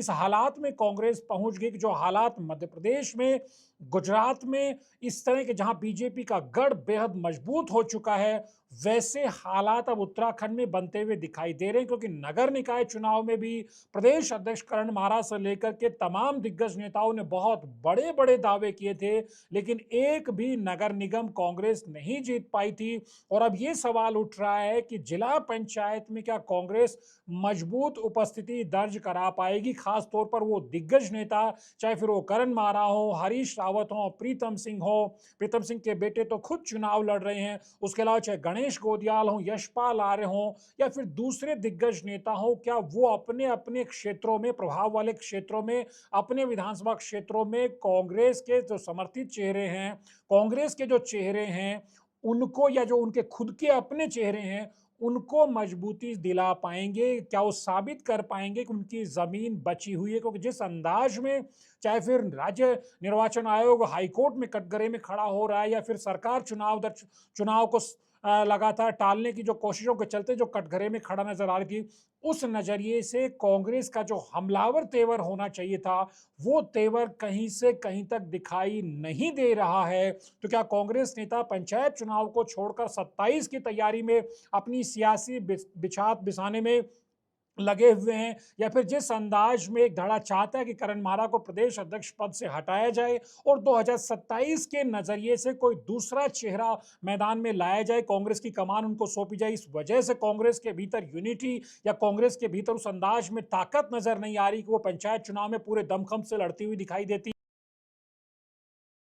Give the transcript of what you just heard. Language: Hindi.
इस हालात में कांग्रेस पहुंच गई कि जो हालात मध्य प्रदेश में, गुजरात में इस तरह के जहां बीजेपी का गढ़ बेहद मजबूत हो चुका है, वैसे हालात अब उत्तराखंड में बनते हुए दिखाई दे रहे हैं। क्योंकि नगर निकाय चुनाव में भी प्रदेश अध्यक्ष करण मारा से लेकर के तमाम दिग्गज नेताओं ने बहुत बड़े बड़े दावे किए थे, लेकिन एक भी नगर निगम कांग्रेस नहीं जीत पाई थी। और अब ये सवाल उठ रहा है कि जिला पंचायत में क्या कांग्रेस मजबूत उपस्थिति दर्ज करा पाएगी, खासतौर पर वो दिग्गज नेता, चाहे फिर वो करण मारा हो, हरीश रावत हो, प्रीतम सिंह हो। प्रीतम सिंह के बेटे तो खुद चुनाव लड़ रहे हैं। उसके अलावा चाहे गणेश गोदियाल हो, यशपाल आर्य हो, या फिर दूसरे दिग्गज नेता हो, क्या वो अपने अपने क्षेत्रों में, प्रभाव वाले क्षेत्रों में, अपने विधानसभा क्षेत्रों में कांग्रेस के जो समर्थित चेहरे हैं, कांग्रेस के जो चेहरे हैं, उनको, या जो उनके खुद के अपने चेहरे हैं, उनको मजबूती दिला पाएंगे? क्या वो साबित कर पाएंगे कि उनकी जमीन बची हुई है? क्योंकि जिस अंदाज में चाहे फिर राज्य निर्वाचन आयोग हाईकोर्ट में कटघरे में खड़ा हो रहा है, या फिर सरकार चुनाव को लगातार टालने की जो कोशिशों के चलते जो कटघरे में खड़ा नजर आ रही थी, उस नजरिए से कांग्रेस का जो हमलावर तेवर होना चाहिए था, वो तेवर कहीं से कहीं तक दिखाई नहीं दे रहा है। तो क्या कांग्रेस नेता पंचायत चुनाव को छोड़कर 27 की तैयारी में अपनी सियासी बिछात बिछाने में लगे हुए हैं, या फिर जिस अंदाज में एक धड़ा चाहता है कि करण मारा को प्रदेश अध्यक्ष पद से हटाया जाए और 2027 के नजरिए से कोई दूसरा चेहरा मैदान में लाया जाए, कांग्रेस की कमान उनको सौंपी जाए, इस वजह से कांग्रेस के भीतर यूनिटी या कांग्रेस के भीतर उस अंदाज में ताकत नजर नहीं आ रही कि वो पंचायत चुनाव में पूरे दमखम से लड़ती हुई दिखाई देती?